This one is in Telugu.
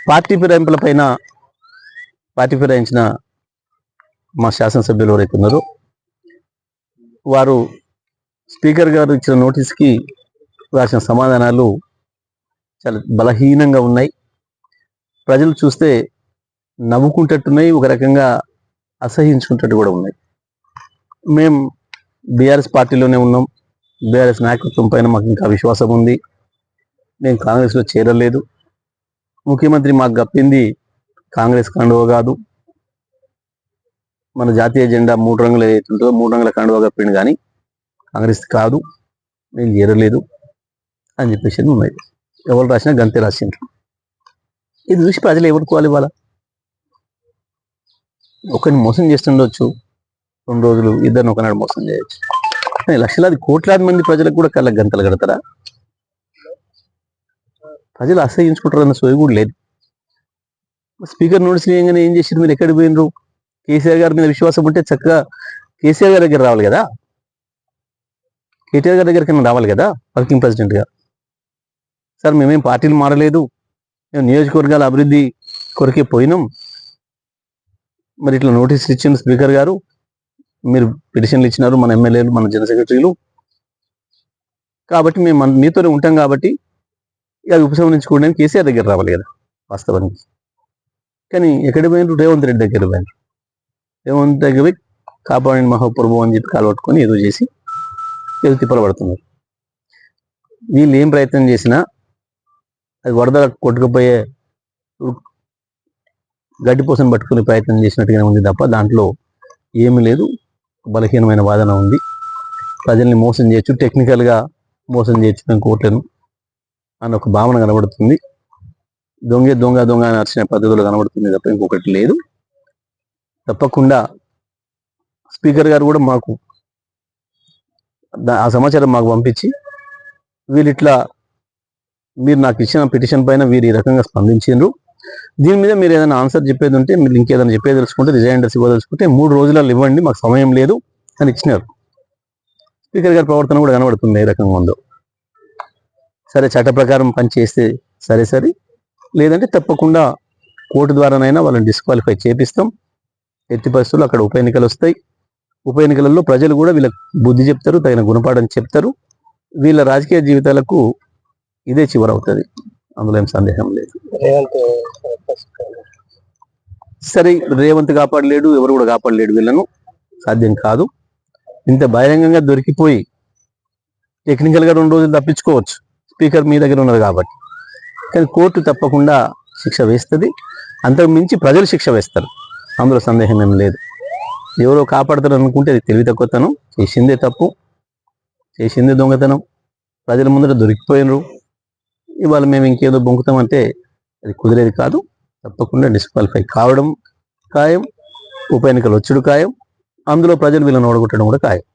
పార్టీ ఫిరాయించిన మా శాసనసభ్యులు ఎవరైతే ఉన్నారో వారు స్పీకర్ గారు ఇచ్చిన నోటీస్కి రాసిన సమాధానాలు చాలా బలహీనంగా ఉన్నాయి. ప్రజలు చూస్తే నవ్వుకుంటట్టున్నాయి, ఒక రకంగా అసహించుకుంటట్టు కూడా ఉన్నాయి. మేము బీఆర్ఎస్ పార్టీలోనే ఉన్నాం. బీఆర్ఎస్ నాయకత్వం పైన మాకు ఇంకా విశ్వాసం ఉంది. నేను కాంగ్రెస్లో చేరలేదు. ముఖ్యమంత్రి మాకు గప్పింది కాంగ్రెస్ కండువ కాదు, మన జాతీయ జెండా 3 రంగులు ఏదైతుందో 3 రంగుల కండువ గప్పిండు, కానీ కాంగ్రెస్ కాదు, నేను చేరలేదు అని చెప్పేసి ఉన్నాయి. ఎవరు రాసినా గంతే రాసిండ్రు. ఇది చూసి ప్రజలు ఎవరుకోవాలి? ఇవాళ ఒకరిని మోసం చేస్తుండొచ్చు, 2 రోజులు ఇద్దరిని ఒకనాడు మోసం చేయొచ్చు, కానీ లక్షలాది కోట్లాది మంది ప్రజలకు కూడా కళ్ళ గంతలు కడతారా? ప్రజలు అసహించుకుంటారన్న సోయి కూడా లేదు. స్పీకర్ నోటీస్ వేయగానే ఏం చేసారు? మీరు ఎక్కడికి పోయినరు? కేసీఆర్ గారి మీద విశ్వాసం ఉంటే చక్కగా కేసీఆర్ గారి దగ్గర రావాలి కదా, కేటీఆర్ గారి దగ్గరికి రావాలి కదా వర్కింగ్ ప్రెసిడెంట్గా. సార్ మేమేం పార్టీలు మారలేదు, మేము నియోజకవర్గాల అభివృద్ధి కొరకే పోయినాం, మరి ఇట్లా నోటీసులు ఇచ్చిన స్పీకర్ గారు, మీరు పిటిషన్లు ఇచ్చినారు, మన ఎమ్మెల్యేలు, మన జనరల్ సెక్రటరీలు, కాబట్టి మేము మీతోనే ఉంటాం కాబట్టి అది ఉపసంహరించుకోవడానికి కేసీఆర్ దగ్గర రావాలి కదా వాస్తవానికి. కానీ ఎక్కడికి పోయినారు? రేవంత్ రెడ్డి దగ్గర పోయినారు. రేవంత్ దగ్గర పోయి కాపాడిన మహాప్రభు అని చెప్పి కాలబట్టుకొని ఏదో చేసి ఏదో తిప్పలబడుతున్నారు. వీళ్ళు ఏం ప్రయత్నం చేసినా అది వరద కొట్టుకుపోయే గడ్డిపోసను పట్టుకునే ప్రయత్నం చేసినట్టుగానే ఉంది తప్ప దాంట్లో ఏమీ లేదు. బలహీనమైన వాదన ఉంది. ప్రజల్ని మోసం చేయొచ్చు, టెక్నికల్గా మోసం చేయొచ్చు మేము కోట్లను అని ఒక భావన కనబడుతుంది. దొంగ అని అరిచిన పద్ధతులు కనబడుతుంది తప్ప ఇంకొకటి లేదు. తప్పకుండా స్పీకర్ గారు కూడా మాకు ఆ సమాచారం మాకు పంపించి, వీళ్ళిట్లా మీరు నాకు ఇచ్చిన పిటిషన్ పైన వీరు ఈ రకంగా స్పందించారు, దీని మీద మీరు ఏదైనా ఆన్సర్ చెప్పేది ఉంటే, మీరు ఇంకేదైనా చెప్పేది తెలుసుకుంటే, రిజైండర్స్ ఇవ్వదలుచుకుంటే 3 రోజులలో ఇవ్వండి, మాకు సమయం లేదు అని ఇచ్చినారు. స్పీకర్ గారి ప్రవర్తన కూడా కనబడుతుంది ఏ రకంగా ఉందో. సరే, చట్ట ప్రకారం పనిచేస్తే సరే, లేదంటే తప్పకుండా కోర్టు ద్వారానైనా వాళ్ళని డిస్క్వాలిఫై చేపిస్తాం. ఎట్టి పరిస్థితుల్లో అక్కడ ఉప ఎన్నికలు వస్తాయి. ఉప ఎన్నికలలో ప్రజలు కూడా వీళ్ళకి బుద్ధి చెప్తారు, తగిన గుణపాఠం చెప్తారు. వీళ్ళ రాజకీయ జీవితాలకు ఇదే చివరవుతుంది, అందులో ఏం సందేహం లేదు. సరే, రేవంత్ కాపాడలేడు, ఎవరు కూడా కాపాడలేడు, వీళ్ళను సాధ్యం కాదు. ఇంత బహిరంగంగా దొరికిపోయి టెక్నికల్గా 2 రోజులు తప్పించుకోవచ్చు, స్పీకర్ మీ దగ్గర ఉన్నది కాబట్టి. కానీ కోర్టు తప్పకుండా శిక్ష వేస్తుంది, అంతకు మించి ప్రజలు శిక్ష వేస్తారు, అందులో సందేహం ఏం లేదు. ఎవరో కాపాడతారు అనుకుంటే అది తెలివి తక్కువతనం. చేసిందే తప్పు, చేసిందే దొంగతనం, ప్రజల ముందర దొరికిపోయినరు. ఇవాళ మేము ఇంకేదో బొంకుతామంటే అది కుదిరేది కాదు. తప్పకుండా డిస్క్వాలిఫై కావడం ఖాయం, ఉప ఎన్నికలు వచ్చుడు ఖాయం, అందులో ప్రజలు వీళ్ళని ఓడగొట్టడం కూడా ఖాయం.